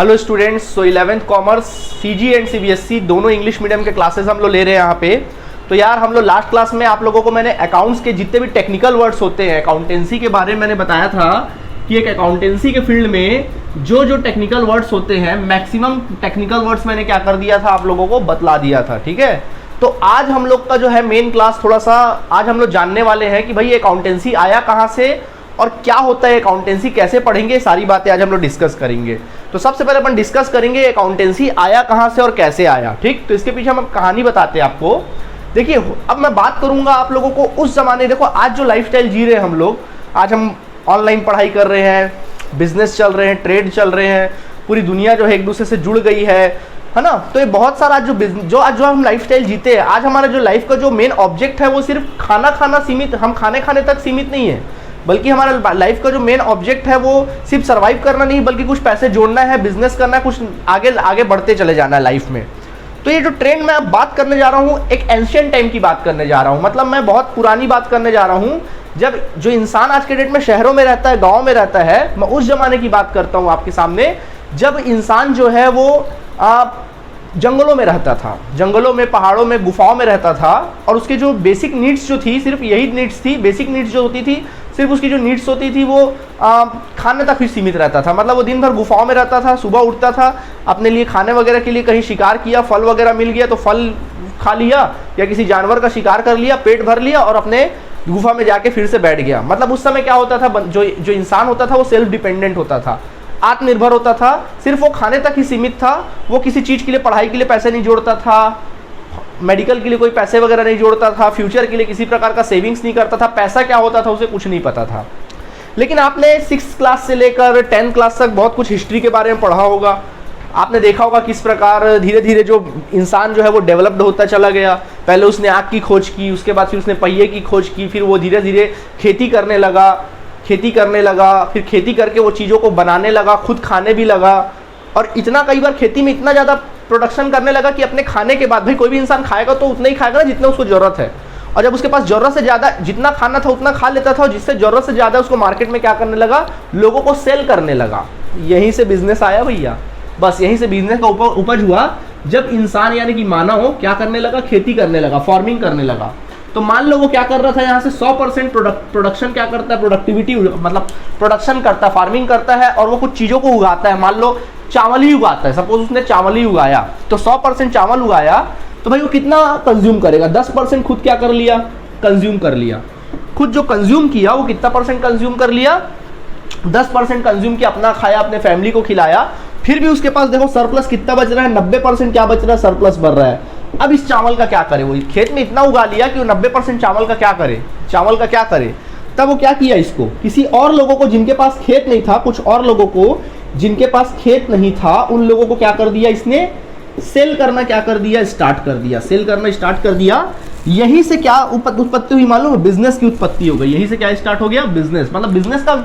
Hello students, so 11th commerce CG and CBSE दोनों English medium के classes हम लोग ले रहे हैं यहाँ पे। तो यार हम लोग लास्ट क्लास में आप लोगों को मैंने अकाउंट्स के जितने भी टेक्निकल वर्ड्स होते हैं, अकाउंटेंसी के बारे में मैंने बताया था कि एक अकाउंटेंसी के फील्ड में जो टेक्निकल वर्ड्स होते हैं, मैक्सिमम टेक्निकल वर्ड्स मैंने क्या कर दिया था, आप लोगों को बतला दिया था। ठीक है, तो आज हम लोग का जो है मेन क्लास थोड़ा सा आज हम लोग जानने वाले हैं कि भाई अकाउंटेंसी आया कहाँ से और क्या होता है अकाउंटेंसी, कैसे पढ़ेंगे, सारी बातें आज हम लोग डिस्कस करेंगे। तो सबसे पहले अपन डिस्कस करेंगे अकाउंटेंसी आया कहाँ से और कैसे आया। ठीक, तो इसके पीछे हम कहानी बताते हैं आपको। देखिए, अब मैं बात करूंगा आप लोगों को उस जमाने, देखो आज जो लाइफस्टाइल जी रहे हैं हम लोग, आज हम ऑनलाइन पढ़ाई कर रहे हैं, बिजनेस चल रहे हैं, ट्रेड चल रहे हैं, पूरी दुनिया जो है एक दूसरे से जुड़ गई है ना। तो ये बहुत सारा जो हम लाइफस्टाइल जीते हैं, आज हमारा जो लाइफ का जो मेन ऑब्जेक्ट है वो सिर्फ खाना खाना सीमित, हम खाने तक सीमित नहीं है, बल्कि हमारा लाइफ का जो मेन ऑब्जेक्ट है वो सिर्फ सर्वाइव करना नहीं, बल्कि कुछ पैसे जोड़ना है, बिजनेस करना है, कुछ आगे बढ़ते चले जाना है लाइफ में। तो ये जो ट्रेंड मैं अब बात करने जा रहा हूँ, एक एंशिएंट टाइम की बात करने जा रहा हूँ, मतलब मैं बहुत पुरानी बात करने जा रहा हूँ। जब जो इंसान आज के डेट में शहरों में रहता है, गाँव में रहता है, मैं उस जमाने की बात करता हूँ आपके सामने, जब इंसान जो है वो जंगलों में रहता था, जंगलों में, पहाड़ों में, गुफाओं में रहता था, और उसकी जो बेसिक नीड्स जो थी, सिर्फ यही नीड्स थी, बेसिक नीड्स जो होती थी, सिर्फ उसकी जो नीड्स होती थी वो खाने तक ही सीमित रहता था। मतलब वो दिन भर गुफाओं में रहता था, सुबह उठता था, अपने लिए खाने वगैरह के लिए कहीं शिकार किया, फल वगैरह मिल गया तो फल खा लिया, या किसी जानवर का शिकार कर लिया, पेट भर लिया और अपने गुफा में जाके फिर से बैठ गया। मतलब उस समय क्या होता था, जो इंसान होता था वो सेल्फ डिपेंडेंट होता था, आत्मनिर्भर होता था, सिर्फ वो खाने तक ही सीमित था, वो किसी चीज़ के लिए, पढ़ाई के लिए पैसे नहीं जोड़ता था, मेडिकल के लिए कोई पैसे वगैरह नहीं जोड़ता था, फ्यूचर के लिए किसी प्रकार का सेविंग्स नहीं करता था, पैसा क्या होता था उसे कुछ नहीं पता था। लेकिन आपने 6th क्लास से लेकर 10th क्लास तक बहुत कुछ हिस्ट्री के बारे में पढ़ा होगा, आपने देखा होगा किस प्रकार धीरे धीरे जो इंसान जो है वो डेवलप्ड होता चला गया। पहले उसने आग की खोज की, उसके बाद फिर उसने पहिए की खोज की, फिर वो धीरे धीरे खेती करने लगा, फिर खेती करके वो चीज़ों को बनाने लगा, खुद खाने भी लगा, और इतना कई बार खेती में इतना ज़्यादा प्रोडक्शन करने लगा कि अपने खाने के बाद, भाई कोई भी इंसान खाएगा तो उतना ही खाएगा ना जितना उसको ज़रूरत है, और जब उसके पास ज़रूरत से ज़्यादा जितना खाना था उतना खा लेता था, और जिससे ज़रूरत से ज़्यादा उसको मार्केट में क्या करने लगा, लोगों को सेल करने लगा। यहीं से बिजनेस आया भैया, बस यहीं से बिजनेस का उपज हुआ, जब इंसान यानी कि मानव क्या करने लगा, खेती करने लगा, फार्मिंग करने लगा। तो मान लो वो क्या कर रहा था, यहाँ से 100% प्रोडक्शन क्या करता है, प्रोडक्टिविटी मतलब प्रोडक्शन करता है, फार्मिंग करता है, और वो कुछ चीज़ों को उगाता है। मान लो चावल ही उगाता है, सपोज उसने चावल ही उगाया, तो 100% चावल उगाया, तो भाई वो कितना कंज्यूम करेगा, 10% खुद क्या कर लिया, कंज्यूम कर लिया। खुद जो कंज्यूम किया वो कितना % कंज्यूम कर लिया, 10% कंज्यूम किया, अपना खाया, अपने फैमिली को खिलाया। फिर भी उसके पास देखो सरप्लस कितना बच रहा है, 90% क्या बच रहा है, सरप्लस बढ़ रहा है। अब इस चावल का क्या करे, वो खेत में इतना उगा लिया कि वो 90% चावल का क्या करे, तब वो क्या किया, इसको किसी और लोगों को जिनके पास खेत नहीं था, कुछ और लोगों को जिनके पास खेत नहीं था, उन लोगों को क्या कर दिया, इसने सेल करना सेल करना स्टार्ट कर दिया। यहीं से क्या उत्पत्ति हुई मालूम है, बिजनेस की उत्पत्ति हो गई। यहीं से क्या स्टार्ट हो गया, बिजनेस। मतलब बिजनेस का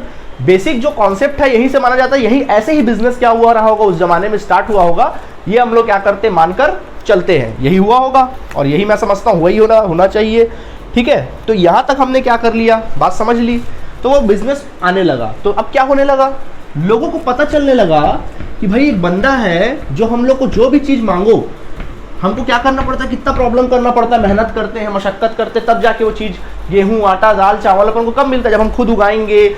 बेसिक जो कॉन्सेप्ट है यहीं से माना जाता है, यही ऐसे ही बिजनेस क्या हुआ रहा होगा, उस जमाने में स्टार्ट हुआ होगा, ये हम लोग क्या करते मानकर चलते हैं, यही हुआ होगा, और यही मैं समझता हूँ वही होना चाहिए। ठीक है, तो यहाँ तक हमने क्या कर लिया, बात समझ ली। तो वो बिजनेस आने लगा, तो अब क्या होने लगा, लोगों को पता चलने लगा कि भाई एक बंदा है जो हम लोग को जो भी चीज़ मांगो, हमको क्या करना पड़ता है, कितना प्रॉब्लम करना पड़ता है, मेहनत करते हैं, मशक्कत करते हैं, तब जाके वो चीज़, गेहूँ, आटा, दाल, चावल अपन को कब मिलता है, जब हम खुद उगाएंगे,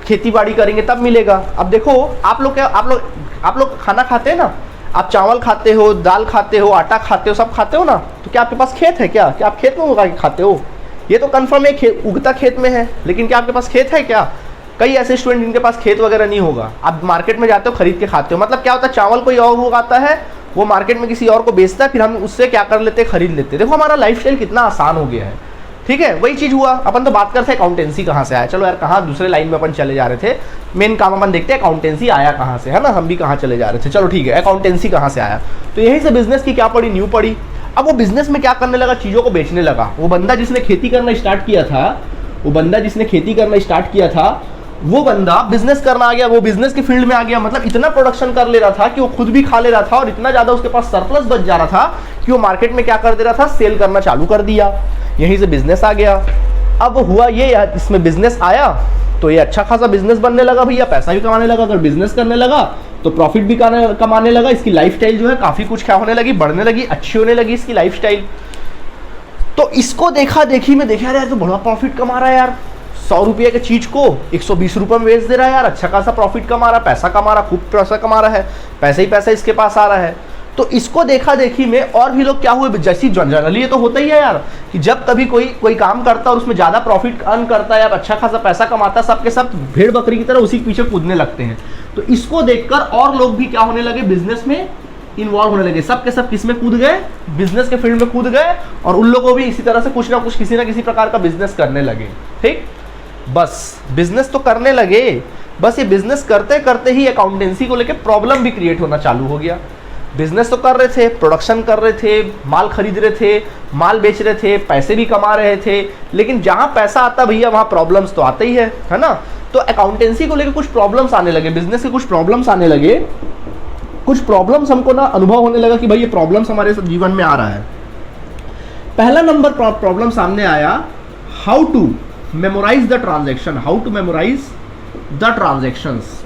खेती बाड़ी करेंगे तब मिलेगा। अब देखो आप लोग खाना खाते हैं ना, आप चावल खाते हो, दाल खाते हो, आटा खाते हो, सब खाते हो ना, तो क्या आपके पास खेत है, क्या आप खेत में उगा के खाते हो, ये तो कंफर्म है उगता खेत में है, लेकिन क्या आपके पास खेत है क्या। कई ऐसे स्टूडेंट जिनके पास खेत वगैरह नहीं होगा, आप मार्केट में जाते हो, खरीद के खाते हो। मतलब क्या होता है, चावल कोई और उगाता है, वो मार्केट में किसी और को बेचता है, फिर हम उससे क्या कर लेते हैं, खरीद लेते हैं। देखो हमारा लाइफस्टाइल कितना आसान हो गया है। ठीक है, वही चीज़ हुआ। अपन तो बात करते हैं अकाउंटेंसी कहाँ से आया, चलो यार कहाँ दूसरे लाइन में अपन चले जा रहे थे, मेन काम अपन देखते हैं अकाउंटेंसी आया कहाँ से, है ना, हम भी कहाँ चले जा रहे थे। चलो ठीक है, अकाउंटेंसी कहाँ से आया, तो यहीं से बिजनेस की क्या पड़ी, न्यू पड़ी। अब वो बिजनेस में क्या करने लगा, चीज़ों को बेचने लगा। वो बंदा जिसने खेती करना स्टार्ट किया था, वो बंदा बिजनेस करना आ गया, वो बिजनेस के फील्ड में आ गया। मतलब इतना प्रोडक्शन कर ले रहा था कि वो खुद भी खा ले रहा था, और इतना ज़्यादा उसके पास सरप्लस बच जा रहा था कि वो मार्केट में क्या कर दे रहा था, सेल करना चालू कर दिया। यहीं से बिजनेस आ गया। अब हुआ ये, इसमें बिजनेस आया तो ये अच्छा खासा बिजनेस बनने लगा भैया, पैसा भी कमाने लगा। अगर बिजनेस करने लगा तो प्रॉफिट भी कमाने लगा, इसकी लाइफस्टाइल जो है काफ़ी कुछ क्या होने लगी, बढ़ने लगी, अच्छी होने लगी इसकी लाइफस्टाइल। तो इसको देखा देखी में देखा यार तो बड़ा प्रॉफिट कमा रहा है यार, 100 रुपये की चीज़ को 120 रुपये में बेच दे रहा है यार, अच्छा खासा प्रॉफिट कमा रहा है, पैसा कमा रहा, खूब पैसा कमा रहा है, पैसा ही पैसा इसके पास आ रहा है। तो इसको देखा देखी में और भी लोग क्या हुए, जैसी जनरली ये तो होता ही है यार कि जब कभी कोई काम करता है और उसमें ज़्यादा प्रॉफिट अर्न करता है, अच्छा खासा पैसा कमाता है, सबके सब भेड़ बकरी की तरह उसी के पीछे कूदने लगते हैं। तो इसको देखकर और लोग भी क्या होने लगे, बिजनेस में इन्वॉल्व होने लगे, सब के सब किस में कूद गए, बिजनेस के फील्ड में कूद गए, और उन लोगों को भी इसी तरह से कुछ ना कुछ किसी ना किसी प्रकार का बिजनेस करने लगे। ठीक, बस बिजनेस तो करने लगे, बस ये बिजनेस करते करते ही अकाउंटेंसी को लेकर प्रॉब्लम भी क्रिएट होना चालू हो गया। बिजनेस तो कर रहे थे, प्रोडक्शन कर रहे थे, माल खरीद रहे थे, माल बेच रहे थे, पैसे भी कमा रहे थे, लेकिन जहां पैसा आता भैया वहां प्रॉब्लम्स तो आते ही है ना। तो अकाउंटेंसी को लेकर कुछ प्रॉब्लम्स आने लगे, बिजनेस के कुछ प्रॉब्लम्स आने लगे, कुछ प्रॉब्लम्स हमको ना अनुभव होने लगा कि भाई ये प्रॉब्लम्स हमारे जीवन में आ रहा है। पहला नंबर प्रॉब्लम सामने आया, how to memorise the transaction, how to memorise the transactions.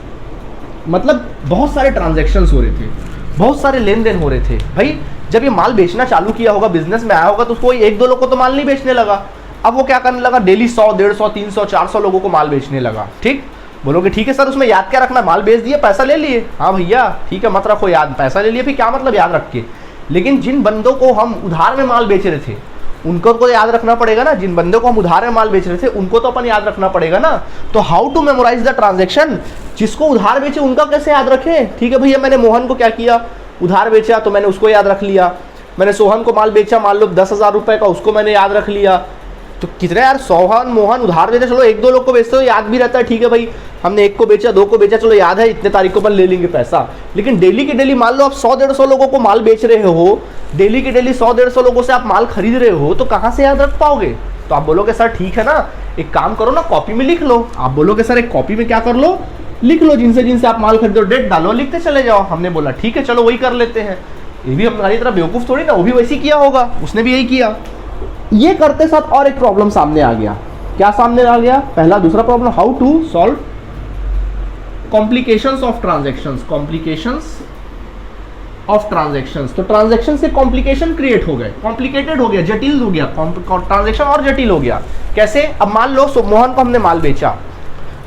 मतलब बहुत सारे ट्रांजैक्शंस हो रहे थे, बहुत सारे लेन देन हो रहे थे। भाई जब ये माल बेचना चालू किया होगा, बिजनेस में आया होगा, तो कोई एक दो लोग को तो माल नहीं बेचने लगा, अब वो क्या करने लगा, डेली 100, 150, 300, 400 लोगों को माल बेचने लगा। ठीक, बोलोगे ठीक है सर उसमें याद क्या रखना, माल बेच दिए पैसा ले लिए, हाँ भैया ठीक है मत रखो याद, पैसा ले लिए फिर क्या मतलब याद रख के। लेकिन जिन बंदों को हम उधार में माल बेच रहे थे उनको तो याद रखना पड़ेगा ना, जिन बंदों को हम उधार में माल बेच रहे थे उनको तो अपन याद रखना पड़ेगा ना। तो how to memorise the transaction, जिसको उधार बेचे उनका कैसे याद रखें। ठीक है भैया, मैंने मोहन को क्या किया, उधार बेचा तो मैंने उसको याद रख लिया, मैंने सोहन को माल बेचा मान लो 10,000 रुपए का, उसको मैंने याद रख लिया। तो कितने यार, सोहन मोहन उधार देते, चलो एक दो लोग को बेचते हो याद भी रहता है, ठीक है भाई हमने एक को बेचा, दो को बेचा, चलो याद है इतने तारीख को अपन ले लेंगे पैसा। लेकिन डेली के डेली मान लो आप 100-150 लोगों को माल बेच रहे हो, डेली के डेली 100-150 लोगों से आप माल खरीद रहे हो, तो कहाँ से याद रख पाओगे। तो आप बोलोगे सर ठीक है ना, एक काम करो ना कॉपी में लिख लो। आप बोलोगे सर एक कॉपी में क्या कर लो, लिख लो, जिनसे जिनसे आप माल खरीदो डेट डालो, लिखते चले जाओ। हमने बोला ठीक है चलो वही कर लेते हैं। ये भी हमारी तरह बेवकूफ़ थोड़ी ना, वो भी वैसे किया होगा, उसने भी यही किया। ये करते साथ और एक प्रॉब्लम सामने आ गया। क्या सामने आ गया, पहला दूसरा problem, how to solve complications of transactions, complications of transactions. तो ट्रांजैक्शन से कॉम्प्लिकेशन क्रिएट हो गए, कॉम्प्लिकेटेड हो गया, जटिल हो गया, ट्रांजैक्शन और जटिल हो गया। कैसे, अब मान लो मोहन को हमने माल बेचा,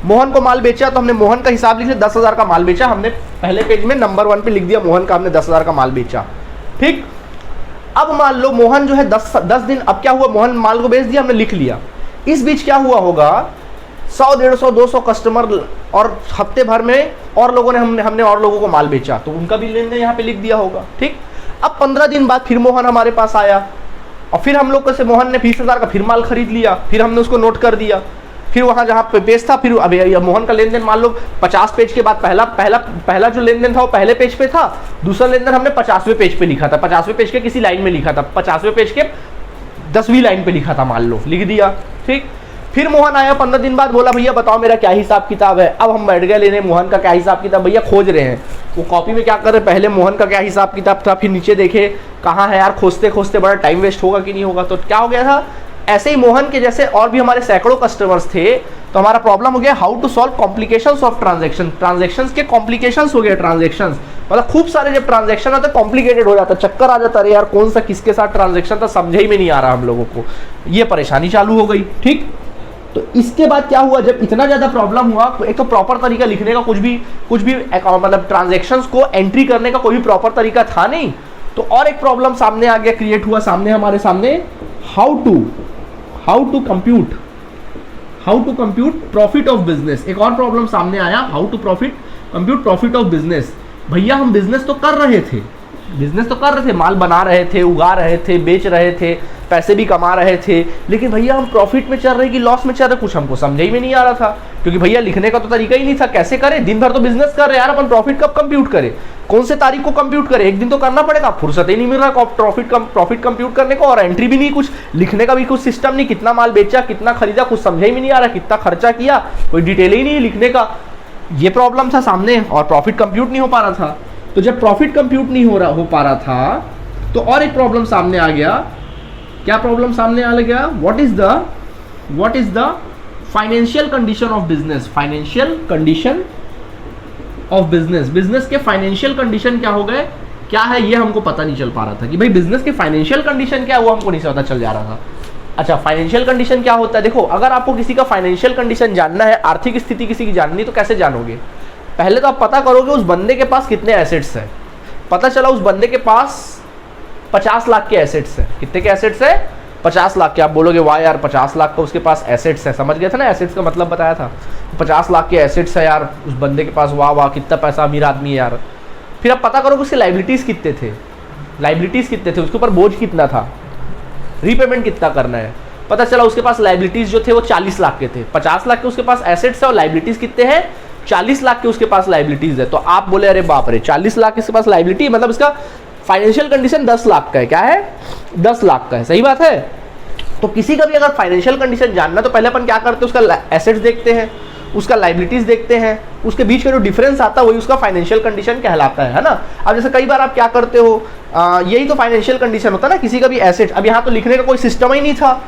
मोहन को माल बेचा तो हमने मोहन का हिसाब लिख लिया, 10,000 का माल बेचा, हमने पहले पेज में नंबर 1 पे लिख दिया मोहन का हमने 10,000 का माल बेचा। ठीक, अब मान लो मोहन जो है 10 दिन, अब क्या हुआ, मोहन माल को बेच दिया, हमने लिख लिया। इस बीच क्या हुआ होगा, 100, 150, 200 कस्टमर और हफ्ते भर में और लोगों ने हमने और लोगों को माल बेचा, तो उनका भी लेन देन यहाँ पे लिख दिया होगा। ठीक, अब 15 दिन बाद फिर मोहन हमारे पास आया और फिर हम लोग से मोहन ने 20,000 का फिर माल खरीद लिया, फिर हमने उसको नोट कर दिया, फिर वहाँ जहाँ पे पेज था, फिर अभी मोहन का लेन देन मान लो 50 पेज के बाद पहला जो लेन देन था वो पहले पेज पे था, दूसरा लेन देन हमने 50वें पेज पे लिखा था, 50वें पेज के किसी लाइन में लिखा था, 50वें पेज के 10वीं लाइन पे लिखा था, मान लो लिख दिया। ठीक, फिर मोहन आया 15 दिन बाद, बोला भैया बताओ मेरा क्या हिसाब किताब है। अब हम बैठ गए लेने मोहन का क्या हिसाब किताब, भैया खोज रहे हैं, वो कॉपी में क्या कर रहे, पहले मोहन का क्या हिसाब किताब था, फिर नीचे देखे कहाँ है यार, खोजते खोजते बड़ा टाइम वेस्ट होगा कि नहीं होगा। तो क्या हो गया था, ऐसे ही मोहन के जैसे और भी हमारे सैकड़ों कस्टमर्स थे, तो हमारा प्रॉब्लम हो गया how to solve complications of transaction. Transactions के कॉम्प्लिकेशंस हो गए, ट्रांजैक्शंस मतलब खूब सारे जब ट्रांजैक्शन आते कॉम्प्लिकेटेड हो जाता, चक्कर आ जाता, अरे यार कौन सा किसके साथ ट्रांजैक्शन था समझ ही में नहीं आ रहा हम लोगों को, ये परेशानी चालू हो गई। ठीक, तो इसके बाद क्या हुआ, जब इतना ज्यादा प्रॉब्लम हुआ, तो एक तो प्रॉपर तरीका लिखने का कुछ भी मतलब ट्रांजैक्शंस को एंट्री करने का कोई भी प्रॉपर तरीका था नहीं, तो और एक प्रॉब्लम सामने आ गया, क्रिएट हुआ सामने हमारे सामने, how to compute profit of business. एक और प्रॉब्लम सामने आया, how to compute profit of business. भैया हम बिजनेस तो कर रहे थे, माल बना रहे थे, उगा रहे थे, बेच रहे थे, पैसे भी कमा रहे थे, लेकिन भैया हम प्रॉफिट में चल रहे कि लॉस में चल रहे, कुछ हमको समझ ही में नहीं आ रहा था, क्योंकि भैया लिखने का तो तरीका ही नहीं था। कैसे करें, दिन भर तो बिजनेस कर रहे यार, अपन प्रॉफिट कब कंप्यूट करें, कौन से तारीख को कंप्यूट करें, एक दिन तो करना पड़ेगा, फुर्सत ही नहीं मिल रहा प्रॉफिट कंप्यूट करने को, और एंट्री भी नहीं, कुछ लिखने का भी कुछ सिस्टम नहीं, कितना माल बेचा, कितना खरीदा, कुछ समझ ही में नहीं आ रहा, कितना खर्चा किया, कोई डिटेल ही नहीं लिखने का। ये प्रॉब्लम था सामने, और प्रॉफिट कंप्यूट नहीं हो पा रहा था। तो जब प्रॉफिट कंप्यूट नहीं हो पा रहा था, तो और एक प्रॉब्लम सामने आ गया। क्या प्रॉब्लम सामने आ गया, what is the financial condition of business, financial condition of business, business के फाइनेंशियल कंडीशन क्या हो गए, क्या है ये हमको पता नहीं चल पा रहा था कि भाई बिजनेस के फाइनेंशियल कंडीशन क्या है, वो हमको नहीं पता चल जा रहा था। अच्छा, फाइनेंशियल कंडीशन क्या होता है? देखो, अगर आपको किसी का फाइनेंशियल कंडीशन जानना है, आर्थिक स्थिति किसी की जाननी, तो कैसे जानोगे? पहले तो आप पता करोगे उस बंदे के पास कितने एसेट्स हैं। पता चला उस बंदे के पास 50 लाख के एसेट्स हैं। कितने के एसेट्स है? 50 लाख के। आप बोलोगे वाह यार 50 लाख का उसके पास एसेट्स है, समझ गए थे ना एसेट्स का मतलब बताया था। 50 लाख के एसेट्स है यार उस बंदे के पास, वाह वाह कितना पैसा, अमीर आदमी है यार। फिर आप पता करोगे उसके लाइबिलिटीज कितने थे, लाइबिलिटीज कितने थे, उसके ऊपर बोझ कितना था, रीपेमेंट कितना करना है। पता चला उसके पास लाइबिलिटीज जो थे वो 40 लाख के थे। 50 लाख के उसके पास एसेट्स है और लाइबिलिटीज कितने हैं? 40 लाख के उसके पास लाइबिलिटीज है। तो आप बोले अरे बाप रे 40 लाख के उसके पास लाइबिलिटी, मतलब इसका फाइनेंशियल कंडीशन 10 लाख का है। क्या है? 10 लाख का है। सही बात है। तो किसी का भी अगर फाइनेंशियल कंडीशन जानना, तो पहले अपन क्या करते हैं, उसका एसेट्स देखते हैं, उसका लाइबिलिटीज देखते हैं, उसके बीच का जो डिफरेंस आता है वही उसका फाइनेंशियल कंडीशन कहलाता है ना। अब जैसे कई बार आप क्या करते हो, यही तो फाइनेंशियल कंडीशन होता है ना किसी का भी एसेट। अब यहाँ तो लिखने का कोई सिस्टम ही नहीं था,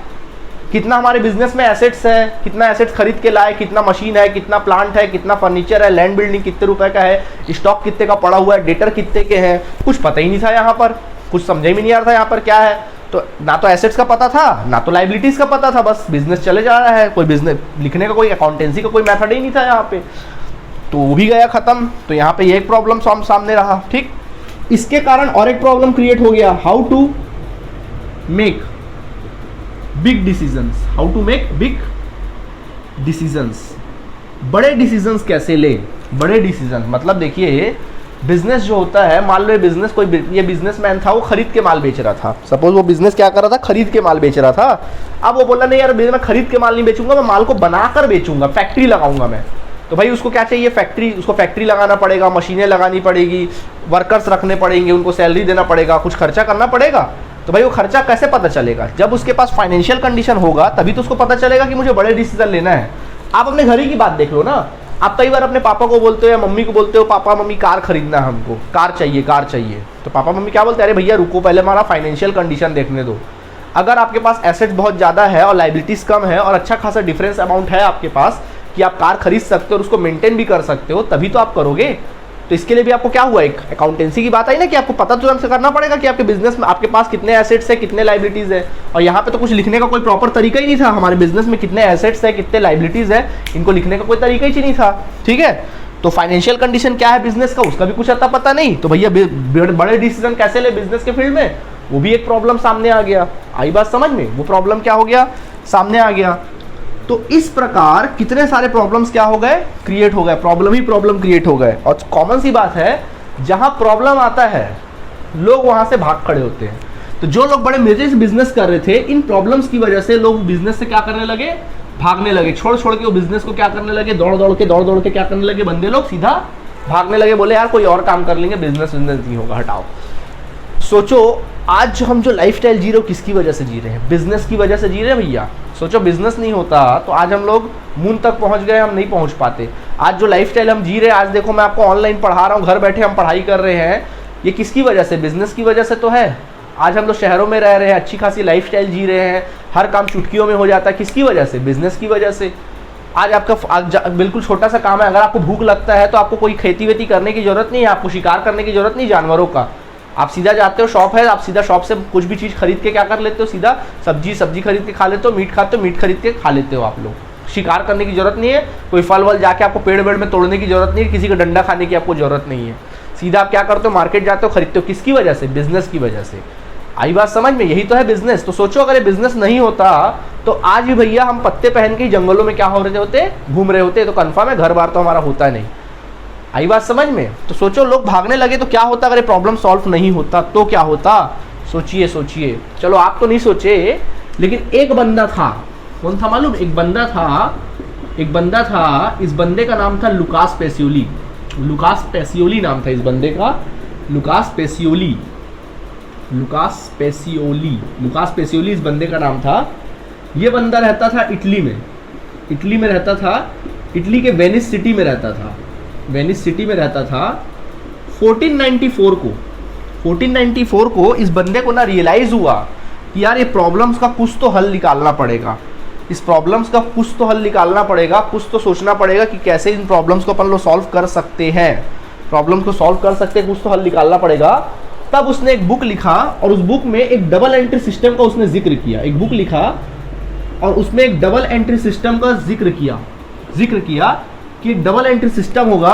कितना हमारे बिजनेस में एसेट्स है, कितना एसेट्स खरीद के लाए, कितना मशीन है, कितना प्लांट है, कितना फर्नीचर है, लैंड बिल्डिंग कितने रुपए का है, स्टॉक कितने का पड़ा हुआ है, डेटर कितने के हैं, कुछ पता ही नहीं था यहाँ पर, कुछ समझ ही नहीं आ रहा था यहाँ पर क्या है। तो ना तो एसेट्स का पता था, ना तो लाइबिलिटीज का पता था, बस बिजनेस चले जा रहा है, कोई बिजनेस लिखने का, कोई अकाउंटेंसी का कोई मेथड ही नहीं था यहाँ पे, तो वो भी गया खत्म। तो यहाँ पे ये एक प्रॉब्लम सामने रहा। ठीक, इसके कारण और एक प्रॉब्लम क्रिएट हो गया, how to make big decisions, how to make big decisions, बड़े डिसीजंस कैसे ले। बड़े डिसीजन मतलब देखिए, बिजनेस जो होता है, मान लो ये बिजनेस, कोई ये बिजनेसमैन था, वो खरीद के माल बेच रहा था। सपोज वो बिजनेस क्या कर रहा था, खरीद के माल बेच रहा था। अब वो बोला नहीं यार मैं खरीद के माल नहीं बेचूंगा, मैं माल को बनाकर बेचूंगा, फैक्ट्री लगाऊंगा मैं। तो भाई उसको क्या चाहिए, फैक्ट्री, उसको फैक्ट्री लगाना पड़ेगा, मशीनें लगानी पड़ेगी, वर्कर्स रखने पड़ेंगे, उनको सैलरी देना पड़ेगा, कुछ खर्चा करना पड़ेगा। तो भाई वो खर्चा कैसे पता चलेगा? जब उसके पास फाइनेंशियल कंडीशन होगा तभी तो उसको पता चलेगा कि मुझे बड़े डिसीजन लेना है। आप अपने घर ही की बात देख लो ना, आप कई बार अपने पापा को बोलते हो या मम्मी को बोलते हो, पापा मम्मी कार खरीदना है हमको, कार चाहिए, कार चाहिए। तो पापा मम्मी क्या बोलते हैं, अरे भैया रुको पहले हमारा फाइनेंशियल कंडीशन देखने दो। अगर आपके पास एसेट्स बहुत ज़्यादा है और लाइबिलिटीज कम है और अच्छा खासा डिफरेंस अमाउंट है आपके पास कि आप कार खरीद सकते हो और उसको मेंटेन भी कर सकते हो, तभी तो आप करोगे। तो इसके लिए भी आपको क्या हुआ, एक अकाउंटेंसी की बात आई ना कि आपको पता तुरंत से करना पड़ेगा कि आपके बिजनेस में आपके पास कितने एसेट्स है, कितने लाइबिलिटीज है। और यहाँ पे तो कुछ लिखने का कोई प्रॉपर तरीका ही नहीं था, हमारे बिजनेस में कितने एसेट्स है, कितने लाइबिलिटीज है, इनको लिखने का कोई तरीका ही नहीं था। ठीक है, तो फाइनेंशियल कंडीशन क्या है बिजनेस का, उसका भी कुछ अता पता नहीं। तो भैया बड़े डिसीजन कैसे ले बिजनेस के फील्ड में, वो भी एक प्रॉब्लम सामने आ गया। आई बात समझ में? वो प्रॉब्लम क्या हो गया, सामने आ गया। तो इस प्रकार कितने सारे प्रॉब्लम्स क्या हो गए, क्रिएट हो गए, प्रॉब्लम ही प्रॉब्लम क्रिएट हो गए। और कॉमन सी बात है, जहां प्रॉब्लम आता है लोग वहां से भाग खड़े होते हैं। तो जो लोग बड़े मजे से बिजनेस कर रहे थे, इन प्रॉब्लम्स की वजह से लोग बिजनेस से क्या करने लगे, भागने लगे, छोड़ के वो बिजनेस को क्या करने लगे, दौड़ दौड़ के क्या करने लगे, बंदे लोग सीधा भागने लगे, बोले यार कोई और काम कर लेंगे, बिजनेस नहीं होगा, हटाओ। सोचो आज हम जो लाइफस्टाइल जी रहे हो किसकी वजह से जी रहे हैं, बिजनेस की वजह से जी रहे हैं भैया। सोचो बिजनेस नहीं होता तो आज हम लोग मून तक पहुंच गए, हम नहीं पहुंच पाते। आज जो लाइफस्टाइल हम जी रहे हैं, आज देखो मैं आपको ऑनलाइन पढ़ा रहा हूँ, घर बैठे हम पढ़ाई कर रहे हैं, ये किसकी वजह से, बिजनेस की वजह से तो है। आज हम लोग शहरों में रह रहे हैं, अच्छी खासी लाइफस्टाइल जी रहे हैं, हर काम चुटकियों में हो जाता है, किसकी वजह से, बिजनेस की वजह से। आज आपका बिल्कुल छोटा सा काम है, अगर आपको भूख लगता है तो आपको कोई खेती वेती करने की जरूरत नहीं है, आपको शिकार करने की जरूरत नहीं जानवरों का। आप सीधा जाते हो, शॉप है, आप सीधा शॉप से कुछ भी चीज़ खरीद के क्या कर लेते हो, सीधा सब्जी खरीद के खा लेते हो, मीट खाते हो, मीट खरीद के खा लेते हो आप लोग। शिकार करने की जरूरत नहीं है, कोई फल वल जाके आपको पेड़ वेड़ में तोड़ने की जरूरत नहीं है, किसी का डंडा खाने की आपको जरूरत नहीं है। सीधा आप क्या करते हो, मार्केट जाते हो, खरीदते हो, किसकी वजह से, बिजनेस की वजह से। आई बात समझ में? यही तो है बिजनेस। तो सोचो अगर ये बिजनेस नहीं होता तो आज भी भैया हम पत्ते पहन के जंगलों में क्या हो रहे होते, घूम रहे होते। तो कन्फर्म है घर बार तो हमारा होता नहीं। आई बात समझ में? तो सोचो लोग भागने लगे तो क्या होता, अगर ये प्रॉब्लम सॉल्व नहीं होता तो क्या होता, सोचिए। चलो आप तो नहीं सोचे, लेकिन एक बंदा था, कौन था मालूम, एक बंदा था, इस बंदे का नाम था लुकास पेसियोली नाम था इस बंदे का, लुकास पेसियोली इस बंदे का नाम था। ये बंदा रहता था इटली में रहता था, इटली के वेनिस सिटी में रहता था। 1494 को इस बंदे को ना रियलाइज हुआ कि यार ये प्रॉब्लम्स का कुछ तो हल निकालना पड़ेगा। इस प्रॉब्लम्स का कुछ तो हल निकालना पड़ेगा, कुछ तो सोचना पड़ेगा कि कैसे इन प्रॉब्लम्स को अपन लोग सॉल्व कर सकते हैं, प्रॉब्लम को सॉल्व कर सकते हैं, कुछ तो हल निकालना पड़ेगा। तब उसने एक बुक लिखा और उस बुक में एक डबल एंट्री सिस्टम का उसने जिक्र किया। एक बुक लिखा और उसमें एक डबल एंट्री सिस्टम का जिक्र किया कि डबल एंट्री सिस्टम होगा।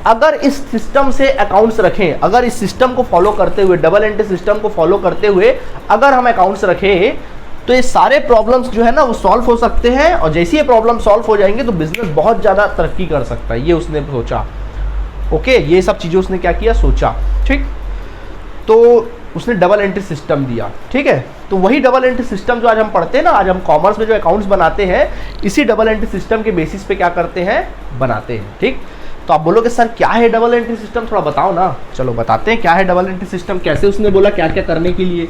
अगर इस सिस्टम से अकाउंट्स रखें, अगर इस सिस्टम को फॉलो करते हुए, डबल एंट्री सिस्टम को फॉलो करते हुए अगर हम अकाउंट्स रखें तो ये सारे प्रॉब्लम्स जो है ना वो सॉल्व हो सकते हैं, और जैसे ये प्रॉब्लम सॉल्व हो जाएंगे तो बिजनेस बहुत ज़्यादा तरक्की कर सकता है। ये उसने सोचा। ओके, ये सब चीज़ें उसने क्या किया, सोचा। ठीक, तो उसने डबल एंट्री सिस्टम दिया। ठीक है, तो वही डबल एंट्री सिस्टम जो आज हम पढ़ते हैं ना, आज हम कॉमर्स में जो अकाउंट्स बनाते हैं, इसी डबल एंट्री सिस्टम के बेसिस पे क्या करते हैं, बनाते हैं। ठीक, तो आप बोलोगे सर क्या है डबल एंट्री सिस्टम, थोड़ा बताओ ना। चलो बताते हैं क्या है डबल एंट्री सिस्टम, कैसे उसने बोला क्या क्या करने के लिए।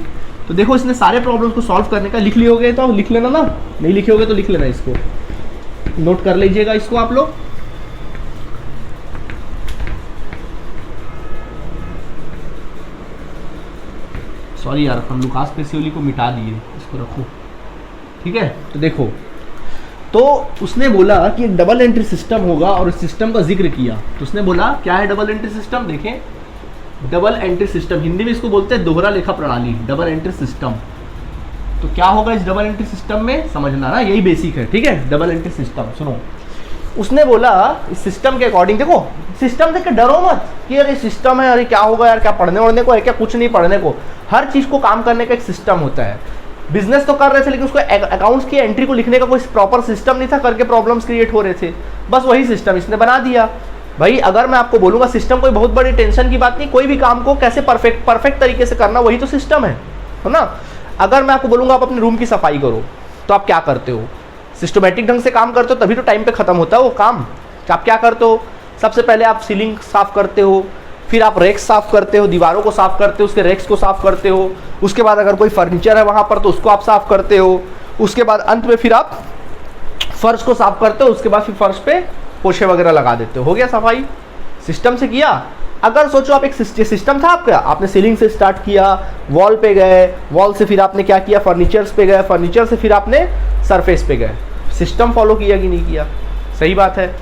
तो देखो, इसने सारे प्रॉब्लम्स को सॉल्व करने का लिख लिए होगे, तो लिख लेना ना, नहीं लिखे होगे तो लिख लेना, इसको नोट कर लीजिएगा इसको आप लोग। सॉरी यार, हम लुकास पेसियोली को मिटा दिए, इसको रखो। ठीक है, तो देखो, तो उसने बोला कि एक डबल एंट्री सिस्टम होगा और इस सिस्टम का जिक्र किया। तो उसने बोला क्या है डबल एंट्री सिस्टम, देखें, डबल एंट्री सिस्टम, हिंदी में इसको बोलते हैं दोहरा लेखा प्रणाली, डबल एंट्री सिस्टम। तो क्या होगा इस डबल एंट्री सिस्टम में, समझना ना, यही बेसिक है। ठीक है, डबल एंट्री सिस्टम सुनो। उसने बोला इस सिस्टम के अकॉर्डिंग, देखो सिस्टम देख के डरो मत कि अरे सिस्टम है, अरे क्या होगा यार, क्या पढ़ने वढ़ने को है क्या, कुछ नहीं पढ़ने को। हर चीज़ को काम करने का एक सिस्टम होता है। बिजनेस तो कर रहे थे लेकिन उसको अकाउंट्स की एंट्री को लिखने का कोई प्रॉपर सिस्टम नहीं था, करके प्रॉब्लम्स क्रिएट हो रहे थे। बस वही सिस्टम इसने बना दिया। भाई अगर मैं आपको बोलूँगा सिस्टम कोई बहुत बड़ी टेंशन की बात नहीं, कोई भी काम को कैसे परफेक्ट तरीके से करना, वही तो सिस्टम है ना। अगर मैं आपको बोलूँगा आप अपने रूम की सफाई करो, तो आप क्या करते हो, सिस्टमेटिक ढंग से काम करते हो, तभी तो टाइम पे खत्म होता है वो काम। आप क्या करते हो, सबसे पहले आप सीलिंग साफ करते हो, फिर आप रेक्स साफ करते हो, दीवारों को साफ करते हो, उसके रेक्स को साफ करते हो, उसके बाद अगर कोई फर्नीचर है वहाँ पर तो उसको आप साफ करते हो, उसके बाद अंत में फिर आप फर्श को साफ करते हो, उसके बाद फिर फर्श पे पोछे वगैरह लगा देते हो गया सफाई। सिस्टम से किया। अगर सोचो आप एक सिस्टम था आपका, आपने सीलिंग से स्टार्ट किया, वॉल पे गए, वॉल से फिर आपने क्या किया, फर्नीचर्स पे गए, फर्नीचर से फिर आपने सरफेस पे गए। सिस्टम फॉलो किया कि नहीं किया, सही बात है।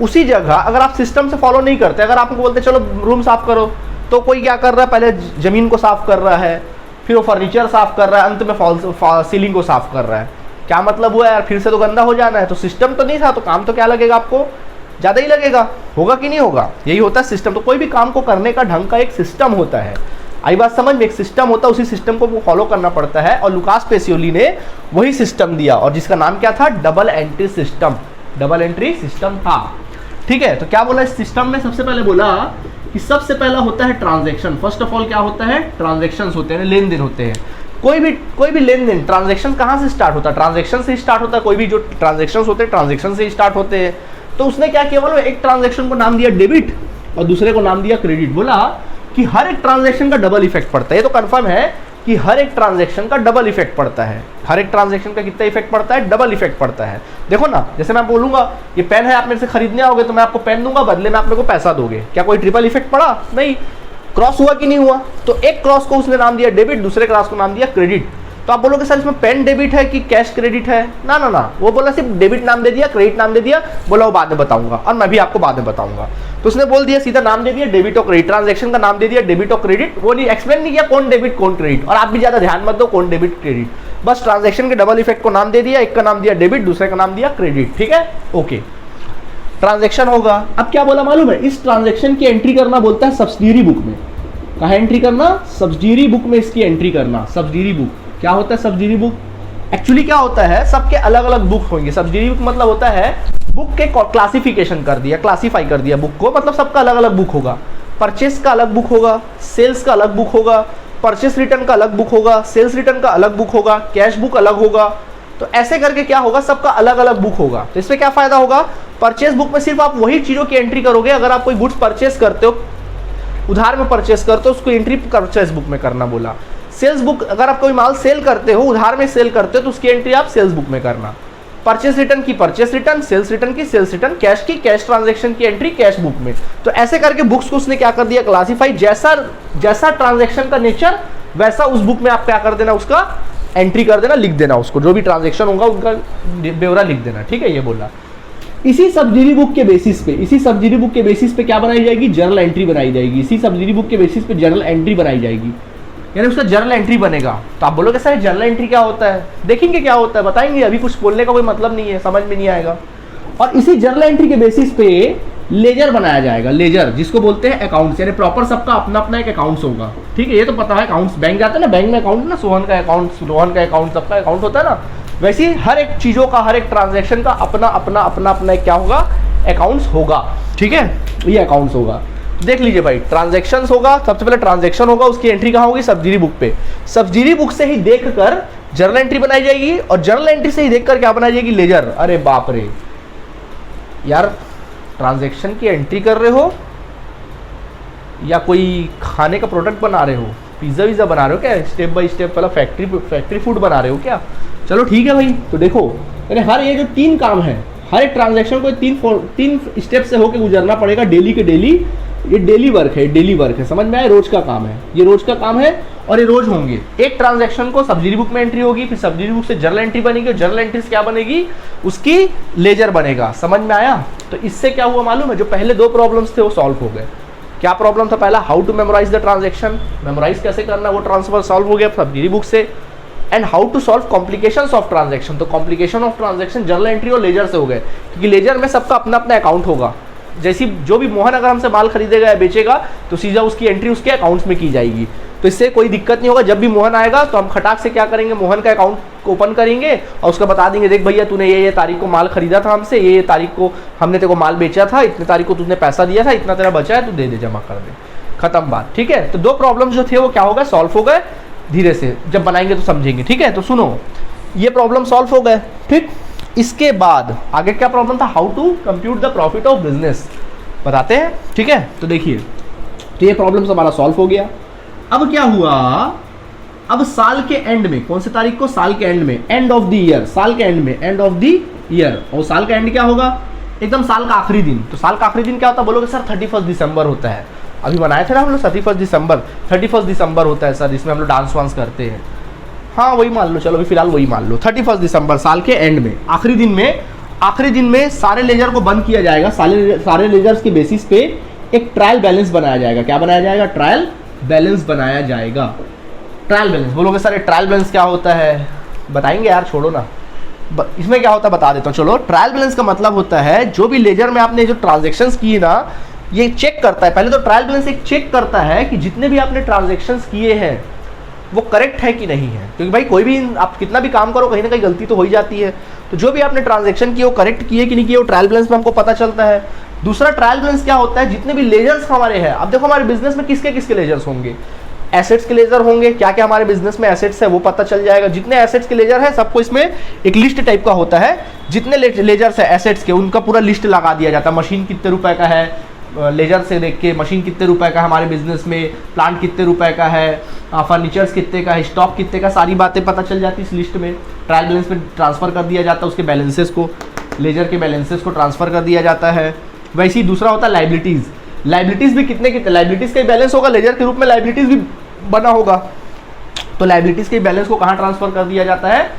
उसी जगह अगर आप सिस्टम से फॉलो नहीं करते, अगर आपको बोलते चलो रूम साफ करो, तो कोई क्या कर रहा है, पहले ज़मीन को साफ कर रहा है, फिर वो फर्नीचर साफ कर रहा है, अंत में सीलिंग को साफ कर रहा है। क्या मतलब हुआ यार, फिर से तो गंदा हो जाना है। तो सिस्टम तो नहीं था, तो काम तो क्या लगेगा आपको, ज़्यादा ही लगेगा, होगा कि नहीं होगा। यही होता है सिस्टम। तो कोई भी काम को करने का ढंग का एक सिस्टम होता है। आई बात समझ में, एक सिस्टम होता है, उसी सिस्टम को फॉलो करना पड़ता है। और लुकास पेसियोली ने वही सिस्टम दिया, और जिसका नाम क्या था, double entry system. Double entry system था। ठीक है, तो क्या बोला इस सिस्टम में, सबसे पहले बोला कि सबसे पहला होता है ट्रांजैक्शन। फर्स्ट ऑफ ऑल क्या होता है, ट्रांजैक्शन होते हैं, लेन देन होते हैं। कोई भी लेन देन, ट्रांजैक्शन कहाँ से स्टार्ट होता है, ट्रांजैक्शन से स्टार्ट होता है। कोई भी जो ट्रांजैक्शन होते हैं ट्रांजैक्शन से स्टार्ट होते हैं। तो उसने क्या किया, बोलो एक ट्रांजैक्शन को नाम दिया डेबिट और दूसरे को नाम दिया क्रेडिट। बोला कि हर एक ट्रांजैक्शन का डबल इफेक्ट पड़ता है। ये तो कंफर्म है कि हर एक ट्रांजैक्शन का डबल इफेक्ट पड़ता है। हर एक ट्रांजैक्शन का कितना इफेक्ट पड़ता है, डबल इफेक्ट पड़ता है। देखो ना, जैसे मैं बोलूंगा ये पेन है, आप मेरे से खरीदने आओगे तो मैं आपको पेन दूंगा, बदले में आप मेरे को पैसा दोगे। क्या कोई ट्रिपल इफेक्ट पड़ा, नहीं। क्रॉस हुआ कि नहीं हुआ। तो एक क्रॉस को उसने नाम दिया डेबिट, दूसरे क्रॉस को नाम दिया क्रेडिट। तो आप बोलोगे सर इसमें पेन डेबिट है कि कैश क्रेडिट है, ना ना ना, वो बोला सिर्फ डेबिट नाम दे दिया, क्रेडिट नाम दे दिया, बोला वो बाद में बताऊंगा, और मैं भी आपको बाद में बताऊंगा। तो उसने बोल दिया, सीधा नाम दे दिया डेबिट और क्रेडिट, ट्रांजैक्शन का नाम दे दिया डेबिट और क्रेडिट। वो नहीं एक्सप्लेन नहीं किया कौन डेबिट कौन क्रेडिट, और आप भी ज्यादा ध्यान मत दो कौन डेबिट क्रेडिट, बस ट्रांजैक्शन के डबल इफेक्ट को नाम दे दिया, एक का नाम दिया डेबिट, दूसरे का नाम दिया क्रेडिट। ठीक है, ओके, ट्रांजैक्शन होगा। अब क्या बोला मालूम है, इस ट्रांजैक्शन की एंट्री करना बोलता है सब्सिडियरी बुक में। कहाँ एंट्री करना, सब्सिडियरी बुक में इसकी एंट्री करना। सब्सिडियरी बुक क्या होता है, सब्सिडियरी बुक एक्चुअली क्या होता है, सबके अलग अलग बुक होंगे। सब्सिडियरी बुक मतलब होता है बुक के क्लासिफिकेशन कर दिया, क्लासीफाई कर दिया बुक को, मतलब सबका अलग अलग बुक होगा। परचेस का अलग बुक होगा, सेल्स का अलग बुक होगा, परचेस रिटर्न का अलग बुक होगा, सेल्स रिटर्न का अलग बुक होगा, कैश बुक अलग होगा। तो ऐसे करके क्या होगा, सबका अलग अलग बुक होगा। तो इसमें क्या फायदा होगा, परचेस बुक में सिर्फ आप वही चीज़ों की एंट्री करोगे। अगर आप कोई गुड्स परचेस करते हो, उधार में परचेस करते हो, उसको एंट्री परचेस बुक में करना बोला। सेल्स बुक, अगर आप कोई माल सेल करते हो, उधार में सेल करते हो, तो उसकी एंट्री आप सेल्स बुक में करना। परचेस रिटर्न की परचेस रिटर्न, सेल्स रिटर्न की सेल्स रिटर्न, कैश की कैश ट्रांजैक्शन की एंट्री कैश बुक में। तो ऐसे करके बुक्स को उसने क्या कर दिया, क्लासीफाई। जैसा ट्रांजैक्शन का नेचर वैसा उस बुक में आप क्या कर देना, उसका एंट्री कर देना, लिख देना उसको, जो भी ट्रांजेक्शन होगा उनका ब्यौरा लिख देना, ठीक है, ये बोला। इसी सब्सिडी बुक के बेसिस पे, इसी सब्सिडी बुक के बेसिस पे क्या बनाई जाएगी, जर्नल एंट्री बनाई जाएगी। इसी सब्सिडी बुक के बेसिस पे जर्नल एंट्री बनाई जाएगी, यानी उसका जर्नल एंट्री बनेगा। तो आप बोलोगे सर जर्नल एंट्री क्या होता है, देखेंगे क्या होता है, बताएंगे, अभी कुछ बोलने का कोई मतलब नहीं है, समझ में नहीं आएगा। और इसी जर्नल एंट्री के बेसिस पे लेजर बनाया जाएगा, लेजर जिसको बोलते हैं अकाउंट्स, यानी प्रॉपर सबका अपना अपना एक अकाउंट्स होगा, ठीक है, ये तो पता है। अकाउंट्स बैंक जाते हैं ना, बैंक में अकाउंट ना, सोहन का अकाउंट, रोहन का अकाउंट, सबका अकाउंट होता है ना, वैसे ही हर एक चीजों का, हर एक ट्रांजैक्शन का अपना अपना अपना अपना एक क्या होगा, अकाउंट्स होगा, ठीक है, ये अकाउंट्स होगा। देख लीजिए भाई, ट्रांजैक्शंस होगा, सबसे पहले ट्रांजैक्शन होगा, उसकी एंट्री कहाँ होगी, सब्सिडी बुक पे। सब्सिडी बुक से ही देखकर जर्नल एंट्री बनाई जाएगी, और जर्नल एंट्री से ही देखकर क्या बनाई जाएगी, लेजर। अरे बाप रे यार, ट्रांजैक्शन की एंट्री कर रहे हो या कोई खाने का प्रोडक्ट बना रहे हो, पिज्जा विज़्ज़ा बना रहे हो क्या, स्टेप बाय स्टेप वाला फैक्ट्री फूड बना रहे हो क्या? चलो ठीक है भाई। तो देखो यानी हर ये जो 3 काम है, हर एक ट्रांजैक्शन को 3 स्टेप से होकर गुजरना पड़ेगा, डेली के डेली। ये डेली वर्क है, डेली वर्क है, समझ में आया, रोज का काम है, ये रोज का काम है और ये रोज होंगे। एक ट्रांजैक्शन को सब्सिडी बुक में एंट्री होगी, फिर सब्सिडी बुक से जर्नल एंट्री बनेगी, और जर्नल एंट्री से क्या बनेगी, उसकी लेजर बनेगा। समझ में आया? तो इससे क्या हुआ मालूम है, जो पहले 2 प्रॉब्लम्स थे वो सॉल्व हो गए। क्या प्रॉब्लम था पहला, how to memorise the transaction, memorize कैसे करना, वो ट्रांसफर सॉल्व हो गया सब्सिडी बुक से। And how to solve complications of transaction, तो complication of transaction journal entry और लेजर से हो गए, क्योंकि लेजर में सबका अपना अपना अकाउंट होगा। जैसी जो भी मोहन अगर हमसे माल खरीदेगा या बेचेगा तो सीधा उसकी एंट्री उसके अकाउंट्स में की जाएगी, तो इससे कोई दिक्कत नहीं होगा। जब भी मोहन आएगा तो हम खटाक से क्या करेंगे, मोहन का अकाउंट ओपन करेंगे और उसका बता देंगे, देख भैया तूने ये तारीख को माल खरीदा था हमसे, ये तारीख को हमने तेरे को माल बेचा था, इतने तारीख को तुमने पैसा दिया था, इतना तेरा बचा है, तू दे दे, जमा कर दे, खत्म बात, ठीक है। तो 2 प्रॉब्लम्स जो थे वो क्या हो गए, सॉल्व हो गए। धीरे से जब बनाएंगे तो समझेंगे, ठीक है। तो सुनो, ये प्रॉब्लम सॉल्व हो गए, ठीक। इसके बाद आगे क्या प्रॉब्लम था, how to compute the profit of business, बताते हैं, ठीक है। तो देखिए, तो ये प्रॉब्लम हमारा सॉल्व हो गया। अब क्या हुआ, अब साल के एंड में, कौन सी तारीख को, साल के एंड में, एंड ऑफ द ईयर, साल के एंड में, एंड ऑफ द ईयर, और साल का एंड क्या होगा, एकदम साल का आखिरी दिन। तो साल का आखिरी दिन क्या होता है, बोलोगे सर 31 दिसंबर होता है, अभी बनाए थे ना हम लोग 31 दिसंबर होता है सर, जिसमें हम लोग डांस वांस करते हैं। हाँ वही मान लो, चलो अभी फिलहाल वही मान लो, 31 दिसंबर साल के एंड में, आखिरी दिन में सारे लेजर को बंद किया जाएगा। सारे लेजर्स के बेसिस पे एक ट्रायल बैलेंस बनाया जाएगा। क्या बनाया जाएगा, ट्रायल बैलेंस बनाया जाएगा। ट्रायल बैलेंस, बोलोगे सर ट्रायल बैलेंस क्या होता है, बताएंगे यार, छोड़ो ना, इसमें क्या होता है बता देता हूँ। चलो, ट्रायल बैलेंस का मतलब होता है जो भी लेजर में आपने जो ट्रांजेक्शन्स किए ना, ये चेक करता है। पहले तो ट्रायल बैलेंस एक चेक करता है कि जितने भी आपने ट्रांजेक्शन्स किए हैं वो करेक्ट है कि नहीं है, क्योंकि भाई कोई भी आप कितना भी काम करो कहीं ना कहीं गलती तो हो ही जाती है। तो जो भी आपने ट्रांजैक्शन किए वो करेक्ट किए कि नहीं किए, वो ट्रायल बैलेंस में हमको पता चलता है। दूसरा ट्रायल बैलेंस क्या होता है, जितने भी लेजर्स हमारे हैं, अब देखो हमारे बिजनेस में किसके किसके लेजर्स होंगे, एसेट्स के लेजर होंगे, क्या क्या हमारे बिजनेस में एसेट्स है वो पता चल जाएगा। जितने एसेट्स के लेजर है सबको इसमें एक लिस्ट टाइप का होता है, जितने लेजर्स है एसेट्स के उनका पूरा लिस्ट लगा दिया जाता है। मशीन कितने रुपए का है, लेजर से देख के मशीन कितने रुपए का है हमारे बिजनेस में, प्लांट कितने रुपए का है, फर्नीचर्स कितने का है, स्टॉक कितने का, सारी बातें पता चल जाती है इस लिस्ट में। ट्रायल बैलेंस में ट्रांसफ़र कर दिया जाता है, उसके बैलेंसेस को, लेजर के बैलेंसेस को ट्रांसफ़र कर दिया जाता है। वैसे ही दूसरा होता है लाइबिलिटीज़। लाइबिलिटीज़ भी कितने कितने, लाइबिलिटीज़ का बैलेंस होगा, लेजर के रूप में लाइबिलिटीज़ भी बना होगा, तो लाइबिलिटीज़ के बैलेंस को कहाँ ट्रांसफ़र कर दिया जाता है,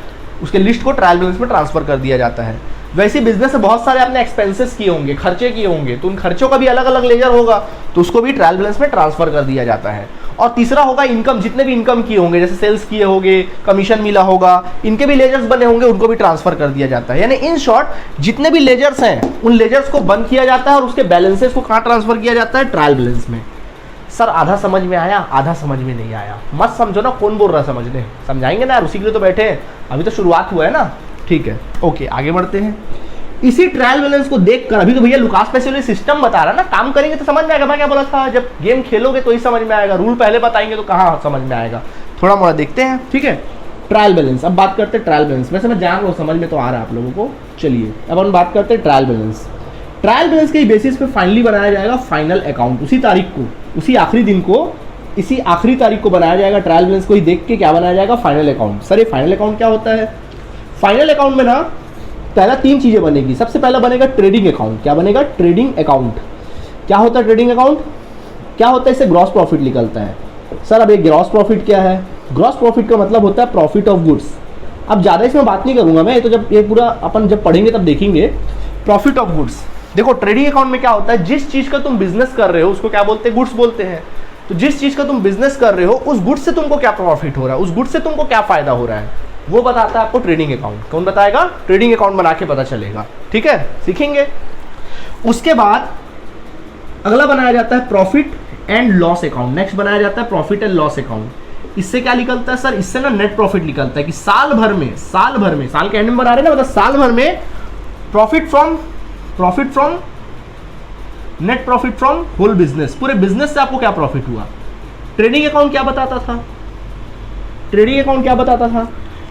उसके लिस्ट को ट्रायल बैलेंस में ट्रांसफ़र कर दिया जाता है। वैसे बिजनेस से बहुत सारे आपने एक्सपेंसेस किए होंगे, खर्चे किए होंगे, तो उन खर्चों का भी अलग अलग लेजर होगा, तो उसको भी ट्रायल बैलेंस में ट्रांसफर कर दिया जाता है। और तीसरा होगा इनकम, जितने भी इनकम किए होंगे, जैसे सेल्स किए होंगे, कमीशन मिला होगा, इनके भी लेजर्स बने होंगे, उनको भी ट्रांसफर कर दिया जाता है। यानी इन शॉर्ट जितने भी लेजर्स हैं उन लेजर्स को बंद किया जाता है और उसके बैलेंसेस को कहाँ ट्रांसफर किया जाता है, ट्रायल बैलेंस में। सर आधा समझ में आया, आधा समझ में नहीं आया, मत समझो ना, कौन बोल रहा है समझने, समझाएंगे ना यार, उसी के लिए तो बैठे हैं, अभी तो शुरुआत हुआ है ना, ठीक है। ओके आगे बढ़ते हैं। इसी ट्रायल बैलेंस को देखकर, अभी तो भैया लुकास पैसिव्ली सिस्टम बता रहा ना, काम करेंगे तो समझ में आएगा। मैं क्या बोला था, जब गेम खेलोगे तो ही समझ में आएगा, रूल पहले बताएंगे तो कहाँ समझ में आएगा, थोड़ा मोड़ा देखते हैं, ठीक है। ट्रायल बैलेंस, अब बात करते हैं ट्रायल बैलेंस। वैसे मैं जान रहा हूँ समझ में तो आ रहा है आप लोगों को, चलिए अब हम बात करते हैं ट्रायल बैलेंस। ट्रायल बैलेंस के बेसिस पे फाइनली बनाया जाएगा फाइनल अकाउंट। उसी तारीख को, उसी आखिरी दिन को, इसी आखिरी तारीख को बनाया जाएगा। ट्रायल बैलेंस को ही देख के क्या बनाया जाएगा, फाइनल अकाउंट। सर ये फाइनल अकाउंट क्या होता है, फाइनल अकाउंट में ना पहला 3 चीज़ें बनेगी। सबसे पहला बनेगा ट्रेडिंग अकाउंट। क्या बनेगा, ट्रेडिंग अकाउंट। क्या होता है ट्रेडिंग अकाउंट, क्या होता है, इससे ग्रॉस प्रॉफिट निकलता है। सर अब ये ग्रॉस प्रॉफिट क्या है, ग्रॉस प्रॉफिट का मतलब होता है प्रॉफिट ऑफ गुड्स। अब ज़्यादा इसमें बात नहीं करूंगा मैं, ये तो जब ये पूरा अपन जब पढ़ेंगे तब देखेंगे। प्रॉफिट ऑफ गुड्स, देखो ट्रेडिंग अकाउंट में क्या होता है, जिस चीज़ का तुम बिजनेस कर रहे हो उसको क्या बोलते हैं, गुड्स बोलते हैं। तो जिस चीज़ का तुम बिजनेस कर रहे हो उस गुड्स से तुमको क्या प्रॉफिट हो रहा है, उस गुड्स से तुमको क्या फायदा हो रहा है, वो बताता है आपको ट्रेडिंग अकाउंट। कौन बताएगा, ट्रेडिंग अकाउंट बना के पता चलेगा, ठीक है, सीखेंगे। उसके बाद अगला बनाया जाता है profit and loss account. Next बनाया जाता है प्रॉफिट एंड लॉस अकाउंट। इससे क्या निकलता है सर, इससे ना नेट प्रॉफिट निकलता है कि साल भर में साल के एंड में बना रहे ना, मतलब साल भर में profit from net profit from whole business, पूरे बिजनेस से आपको क्या प्रॉफिट हुआ। ट्रेडिंग अकाउंट क्या बताता था, ट्रेडिंग अकाउंट क्या बताता था,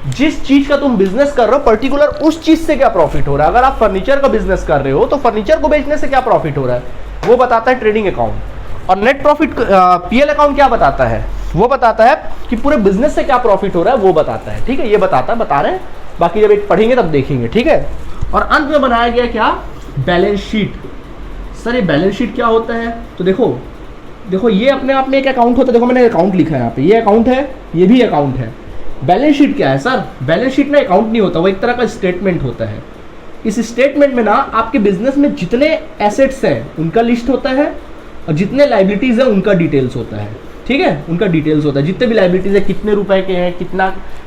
जिस चीज का तुम बिजनेस कर रहे हो पर्टिकुलर उस चीज से क्या प्रॉफिट हो रहा है। अगर आप फर्नीचर का बिजनेस कर रहे हो तो फर्नीचर को बेचने से क्या प्रॉफिट हो रहा है, वो बताता है ट्रेडिंग अकाउंट। और नेट प्रॉफिट पीएल अकाउंट क्या बताता है, वो बताता है कि पूरे बिजनेस से क्या प्रॉफिट हो रहा है, वो बताता है, ठीक है, ये बता रहे हैं, बाकी जब एक पढ़ेंगे तब देखेंगे, ठीक है। और अंत में बनाया गया क्या, बैलेंस शीट। सर ये बैलेंस शीट क्या होता है, तो देखो ये अपने आप में एक अकाउंट होता है, देखो मैंने अकाउंट लिखा है यहाँ पे, ये अकाउंट है, ये भी अकाउंट है। बैलेंस शीट क्या है सर, बैलेंस शीट ना अकाउंट नहीं होता, वो एक तरह का स्टेटमेंट होता है। इस स्टेटमेंट में ना आपके बिजनेस में जितने एसेट्स हैं उनका लिस्ट होता है और जितने लाइबिलिटीज है उनका डिटेल्स होता है, ठीक है, उनका डिटेल्स होता है। जितने भी लाइबिलिटीज है, कितने रुपए के हैं,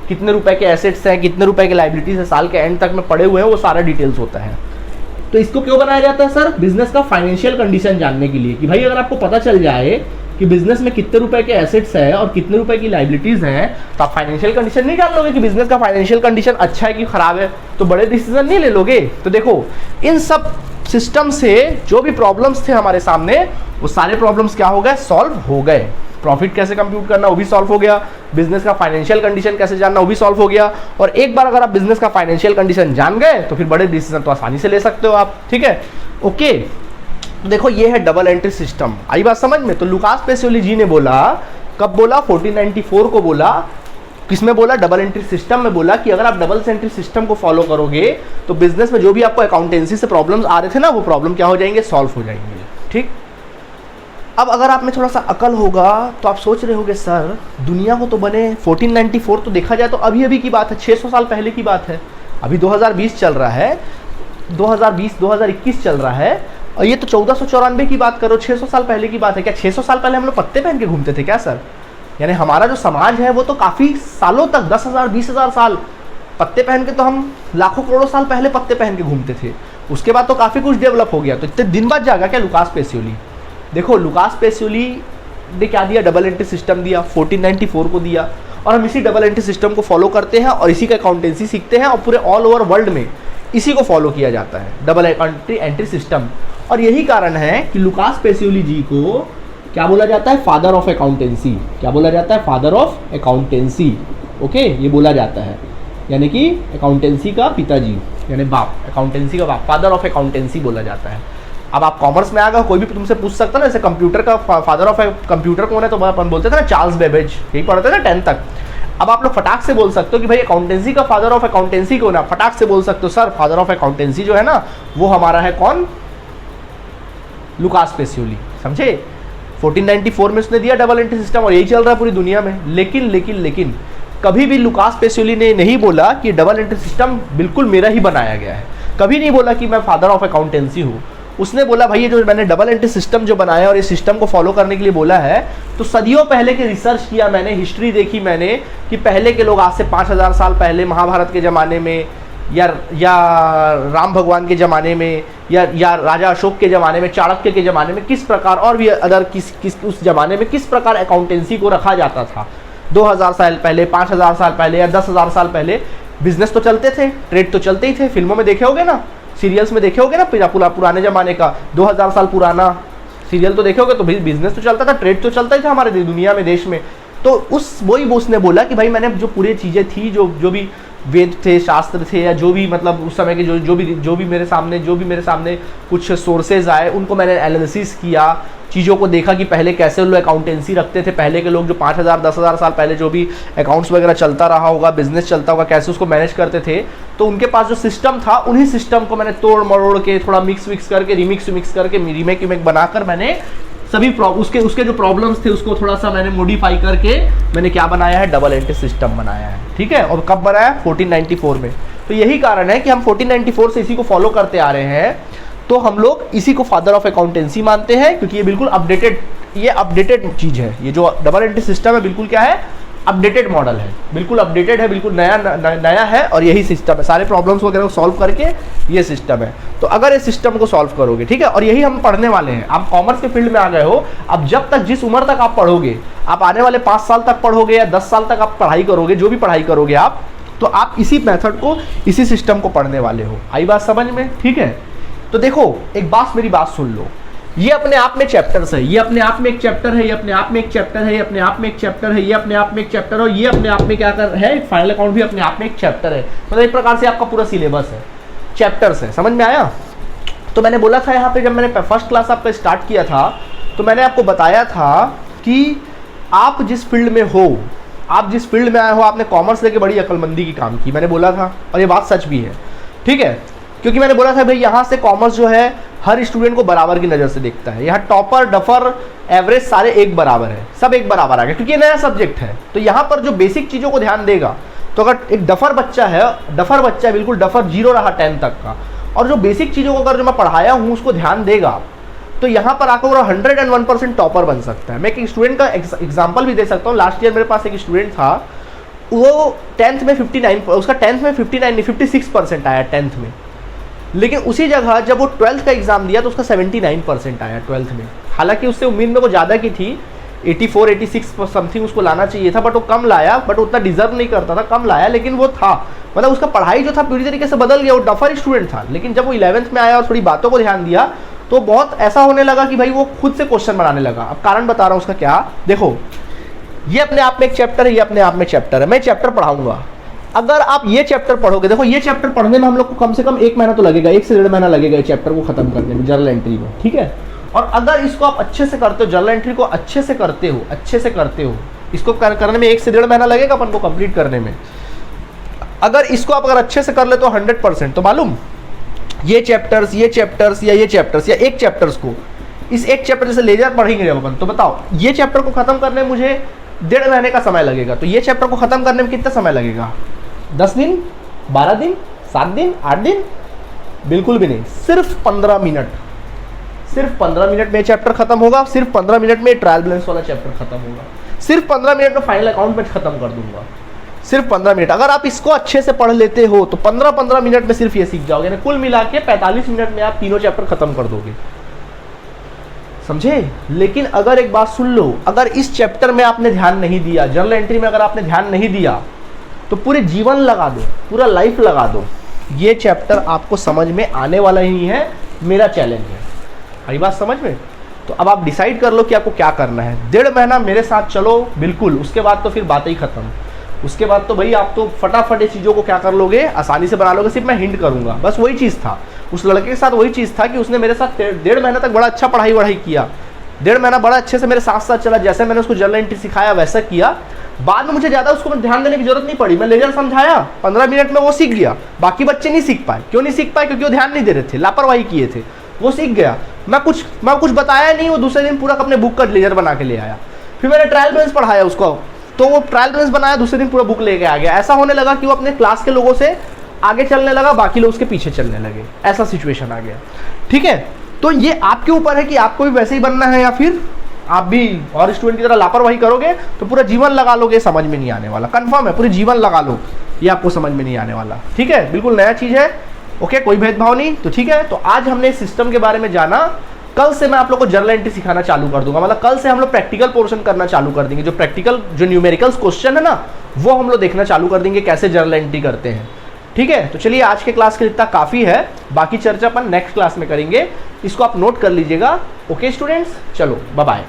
कितने रुपए के एसेट्स हैं, कितने रुपए के लाइबिलिटीज है, साल के एंड तक में पड़े हुए हैं, वो सारा डिटेल्स होता है। तो इसको क्यों बनाया जाता है सर, बिजनेस का फाइनेंशियल कंडीशन जानने के लिए, कि भाई अगर आपको पता चल जाए कि बिजनेस में कितने रुपए के एसेट्स है और कितने रुपए की लाइबिलिटीज हैं, तो आप फाइनेंशियल कंडीशन नहीं जान लोगे कि बिजनेस का फाइनेंशियल कंडीशन अच्छा है कि खराब है, तो बड़े डिसीजन नहीं ले लोगे। तो देखो इन सब सिस्टम से जो भी प्रॉब्लम्स थे हमारे सामने, वो सारे प्रॉब्लम्स क्या हो गए, सॉल्व हो गए। प्रॉफिट कैसे कंप्यूट करना वो भी सॉल्व हो गया, बिजनेस का फाइनेंशियल कंडीशन कैसे जानना वो भी सॉल्व हो गया। और एक बार अगर आप बिजनेस का फाइनेंशियल कंडीशन जान गए तो फिर बड़े डिसीजन तो आसानी से ले सकते हो आप, ठीक है, ओके। देखो ये है डबल एंट्री सिस्टम, आई बात समझ में। तो लुकास पेसियोली जी ने बोला, कब बोला, 1494 को बोला, किसमें बोला, डबल एंट्री सिस्टम में बोला कि अगर आप डबल एंट्री सिस्टम को फॉलो करोगे तो बिजनेस में जो भी आपको अकाउंटेंसी से प्रॉब्लम्स आ रहे थे ना, वो प्रॉब्लम क्या हो जाएंगे, सॉल्व हो जाएंगे, ठीक। अब अगर आप में थोड़ा सा अकल होगा तो आप सोच रहे होगे सर दुनिया को तो बने 1494, तो देखा जाए तो अभी अभी की बात है, 600 साल पहले की बात है। अभी 2020 चल रहा है, 2021 चल रहा है, और ये तो 1494 की बात करो, 600 साल पहले की बात है। क्या 600 साल पहले हम लोग पत्ते पहन के घूमते थे क्या सर? यानी हमारा जो समाज है वो तो काफ़ी सालों तक 10,000 20,000 साल पत्ते पहन के, तो हम लाखों करोड़ों साल पहले पत्ते पहन के घूमते थे। उसके बाद तो काफ़ी कुछ डेवलप हो गया। तो इतने दिन बाद जागा क्या लुकास पेसियोली? देखो लुकास पेसियोली ने क्या दिया, डबल एंट्री सिस्टम दिया, 1494 को दिया, और हम इसी डबल एंट्री सिस्टम को फॉलो करते हैं और इसी का अकाउंटेंसी सीखते हैं, और पूरे ऑल ओवर वर्ल्ड में इसी को फॉलो किया जाता है, डबल एंट्री सिस्टम। और यही कारण है कि लुकास पेसियोली जी को क्या बोला जाता है, फादर ऑफ अकाउंटेंसी। क्या बोला जाता है, फादर ऑफ अकाउंटेंसी, ओके, ये बोला जाता है, यानी कि अकाउंटेंसी का पिताजी, यानी बाप, अकाउंटेंसी का बाप, फादर ऑफ अकाउंटेंसी बोला जाता है। अब आप कॉमर्स में आ गए, कोई भी तुमसे पूछ सकता है ना, जैसे कंप्यूटर का फादर ऑफ कंप्यूटर कौन है, तो अपन बोलते थे ना चार्ल्स बेबेज, यही पढ़ते थे ना 10th तक। अब आप लोग फटाक से बोल सकते हो कि भाई अकाउंटेंसी का फादर ऑफ अकाउंटेंसी कौन है, फटाक से बोल सकते हो सर फादर ऑफ अकाउंटेंसी जो है ना वो हमारा है कौन, लुकास पेसियोली, समझे। 1494 में उसने दिया डबल एंट्री सिस्टम, और यही चल रहा है पूरी दुनिया में। लेकिन कभी भी लुकास पेसियोली ने नहीं बोला कि डबल एंट्री सिस्टम बिल्कुल मेरा ही बनाया गया है, कभी नहीं बोला कि मैं फादर ऑफ अकाउंटेंसी हूँ। उसने बोला भाई ये जो मैंने डबल एंट्री सिस्टम जो बनाया और इस सिस्टम को फॉलो करने के लिए बोला है, तो सदियों पहले के रिसर्च किया मैंने, हिस्ट्री देखी मैंने कि पहले के लोग आज से 5000 साल पहले महाभारत के ज़माने में या राम भगवान के ज़माने में या राजा अशोक के ज़माने में, चाणक्य के ज़माने में किस प्रकार, और भी अदर किस उस ज़माने में किस प्रकार अकाउंटेंसी को रखा जाता था। 2000 साल पहले, 5000 साल पहले या 10,000 साल पहले बिजनेस तो चलते थे, ट्रेड तो चलते ही थे। फिल्मों में देखे होगे ना, सीरियल्स में देखे होगे ना, पुराने ज़माने का 2000 साल पुराना सीरियल तो देखे होगे, तो बिजनेस तो चलता था, ट्रेड तो चलता ही था हमारे दुनिया में, देश में। तो उसने बोला कि भाई मैंने जो पूरी चीज़ें थी, जो भी वेद थे, शास्त्र थे, या जो भी मतलब उस समय के जो भी मेरे सामने कुछ सोर्सेज आए, उनको मैंने एनालिसिस किया, चीज़ों को देखा कि पहले कैसे लोग अकाउंटेंसी रखते थे, पहले के लोग जो 5000 10,000 साल पहले जो भी अकाउंट्स वगैरह चलता रहा होगा, बिजनेस चलता होगा, कैसे उसको मैनेज करते थे। तो उनके पास जो सिस्टम था, उन्हीं सिस्टम को मैंने तोड़ मरोड़ के, थोड़ा मिक्स करके, रिमिक्स करके, रीमेक बनाकर मैंने सभी उसके जो प्रॉब्लम्स थे उसको थोड़ा सा मैंने मॉडिफाई करके मैंने क्या बनाया है, डबल एंट्री सिस्टम बनाया है। ठीक है, और कब बनाया, 1494 में। तो यही कारण है कि हम 1494 से इसी को फॉलो करते आ रहे हैं। तो हम लोग इसी को फादर ऑफ अकाउंटेंसी मानते हैं, क्योंकि ये बिल्कुल अपडेटेड चीज़ है। ये जो डबल एंट्री सिस्टम है बिल्कुल क्या है, अपडेटेड मॉडल है, बिल्कुल अपडेटेड है, बिल्कुल नया है। और यही सिस्टम है, सारे प्रॉब्लम्स वगैरह को सॉल्व करके ये सिस्टम है। तो अगर इस सिस्टम को सॉल्व करोगे, ठीक है, और यही हम पढ़ने वाले हैं। आप कॉमर्स के फील्ड में आ गए हो, अब जब तक जिस उम्र तक आप पढ़ोगे, आप आने वाले 5 साल तक पढ़ोगे या 10 साल तक आप पढ़ाई करोगे, जो भी पढ़ाई करोगे आप, तो आप इसी मेथड को, इसी सिस्टम को पढ़ने वाले हो। आई बात समझ में? ठीक है, तो देखो एक बात, मेरी बात सुन लो। ये अपने आप में चैप्टर्स है, ये अपने आप में एक चैप्टर है, ये अपने आप में एक चैप्टर है, ये अपने आप में एक चैप्टर है, ये अपने आप में एक चैप्टर है, ये अपने आप में क्या कर है, फाइनल अकाउंट भी अपने आप में एक चैप्टर है। मतलब एक प्रकार से आपका पूरा सिलेबस है, चैप्टर्स है। समझ में आया? तो मैंने बोला था यहाँ पे, जब मैंने फर्स्ट क्लास आपका स्टार्ट किया था, तो मैंने आपको बताया था कि आप जिस फील्ड में हो, आप जिस फील्ड में आए हो, आपने कॉमर्स लेके बड़ी अक्लमंदी की काम की, मैंने बोला था, और ये बात सच भी है। ठीक है, क्योंकि मैंने बोला था भाई यहाँ से कॉमर्स जो है हर स्टूडेंट को बराबर की नज़र से देखता है। यहाँ टॉपर, डफर, एवरेज सारे एक बराबर है, सब एक बराबर आ गए, क्योंकि ये नया सब्जेक्ट है। तो यहाँ पर जो बेसिक चीज़ों को ध्यान देगा, तो अगर एक डफर बच्चा है बिल्कुल डफर 0 रहा 10 तक का, और जो बेसिक चीज़ों को अगर जो मैं पढ़ाया हूँ उसको ध्यान देगा, तो यहाँ पर आकर वो 101% टॉपर बन सकता है। मैं एक स्टूडेंट का एग्जाम्पल भी दे सकता हूँ। लास्ट ईयर मेरे पास एक स्टूडेंट था, वो 10th में 59, उसका 10th में 59 नहीं 56% आया 10th में। लेकिन उसी जगह जब वो 12th का एग्जाम दिया तो उसका 79% आया 12th में। हालांकि उससे उम्मीद में वो ज़्यादा की थी, 84 86 समथिंग उसको लाना चाहिए था, बट वो कम लाया, बट उतना डिजर्व नहीं करता था, कम लाया। लेकिन वो था, मतलब उसका पढ़ाई जो था पूरी तरीके से बदल गया। वो डफर स्टूडेंट था, लेकिन जब वो 11th में आया और थोड़ी बातों को ध्यान दिया, तो बहुत ऐसा होने लगा कि भाई वो खुद से क्वेश्चन बनाने लगा। अब कारण बता रहा हूँ उसका क्या, देखो ये अपने आप में एक चैप्टर है, ये अपने आप में चैप्टर है। मैं चैप्टर पढ़ाऊंगा, अगर आप ये चैप्टर पढ़ोगे, देखो ये चैप्टर पढ़ने में हम लोग को कम से कम 1 महीना तो लगेगा, 1 से 1.5 महीना लगेगा ये चैप्टर को खत्म करने में, जर्नल एंट्री में। ठीक है, और अगर इसको आप अच्छे से करते हो, जर्नल एंट्री को अच्छे से करते हो, इसको करने में 1 से 1.5 महीना लगेगा अपन को कंप्लीट करने में। अगर इसको आप अगर अच्छे से कर ले तो 100%, तो मालूम ये चैप्टर्स या एक चैप्टर्स को, इस एक चैप्टर से ले जाकर पढ़ेंगे जब अपन, तो बताओ ये चैप्टर को खत्म करने में मुझे 1.5 महीने का समय लगेगा, तो ये चैप्टर को खत्म करने में कितना समय लगेगा? 10 दिन, 12 दिन, 7 दिन, 8 दिन? बिल्कुल भी नहीं, सिर्फ 15 मिनट। सिर्फ 15 मिनट में चैप्टर खत्म होगा, सिर्फ 15 मिनट में ट्रायल बैलेंस वाला चैप्टर खत्म होगा, सिर्फ 15 मिनट में फाइनल अकाउंट में खत्म कर दूंगा, सिर्फ 15 मिनट। अगर आप इसको अच्छे से पढ़ लेते हो तो 15-15 मिनट में सिर्फ ये सीख जाओगे ना। कुल मिला के 45 मिनट में आप तीनों चैप्टर खत्म कर दोगे, समझे? लेकिन अगर एक बात सुन लो, अगर इस चैप्टर में आपने ध्यान नहीं दिया, जर्नल एंट्री में अगर आपने ध्यान नहीं दिया, तो पूरे जीवन लगा दो, पूरा लाइफ लगा दो, ये चैप्टर आपको समझ में आने वाला ही नहीं है। मेरा चैलेंज है, हरी बात समझ में? तो अब आप डिसाइड कर लो कि आपको क्या करना है। 1.5 महीना मेरे साथ चलो बिल्कुल, उसके बाद तो फिर बात ही खत्म। उसके बाद तो भाई आप तो फटाफट ये चीज़ों को क्या कर लोगे, आसानी से बना लोगे। सिर्फ मैं हिंट करूंगा, बस वही चीज़ था उस लड़के के साथ, वही चीज़ था कि उसने मेरे साथ 1.5 महीना तक बड़ा अच्छा पढ़ाई किया। 1.5 महीना बड़ा अच्छे से मेरे साथ साथ चला, जैसे मैंने उसको जर्नल एंट्री सिखाया वैसा किया। बाद में मुझे ज़्यादा उसको ध्यान देने की जरूरत नहीं पड़ी, मैं लेजर समझाया, 15 मिनट में वो सीख गया। बाकी बच्चे नहीं सीख पाए। क्यों नहीं सीख पाए? क्योंकि वो ध्यान नहीं दे रहे थे, लापरवाही किए थे। वो सीख गया, मैं कुछ बताया नहीं, वो दूसरे दिन पूरा अपने बुक का लेजर बना के ले आया। फिर मैंने ट्रायल बैलेंस पढ़ाया उसको, तो वो ट्रायल बैलेंस बनाया, दूसरे दिन पूरा बुक लेके आ गया। ऐसा होने लगा कि वो अपने क्लास के लोगों से आगे चलने लगा, बाकी लोग उसके पीछे चलने लगे। ऐसा सिचुएशन आ गया। ठीक है, तो ये आपके ऊपर है कि आपको भी वैसे ही बनना है, या फिर आप भी और स्टूडेंट की तरह लापरवाही करोगे तो पूरा जीवन लगा लोगे, समझ में नहीं आने वाला। कंफर्म है, पूरे जीवन लगा लो, ये आपको समझ में नहीं आने वाला। ठीक है, बिल्कुल नया चीज़ है। ओके, कोई भेदभाव नहीं। तो ठीक है, तो आज हमने इस सिस्टम के बारे में जाना। कल से मैं आप लोग को जर्नल एंट्री सिखाना चालू कर दूंगा, मतलब कल से हम लोग प्रैक्टिकल पोर्शन करना चालू कर देंगे। जो प्रैक्टिकल जो न्यूमेरिकल्स क्वेश्चन है ना, वो हम लोग देखना चालू कर देंगे कैसे जर्नल एंट्री करते हैं। ठीक है, तो चलिए आज के क्लास के लिए इतना काफ़ी है, बाकी चर्चा अपन नेक्स्ट क्लास में करेंगे। इसको आप नोट कर लीजिएगा। ओके स्टूडेंट्स, चलो बाय बाय।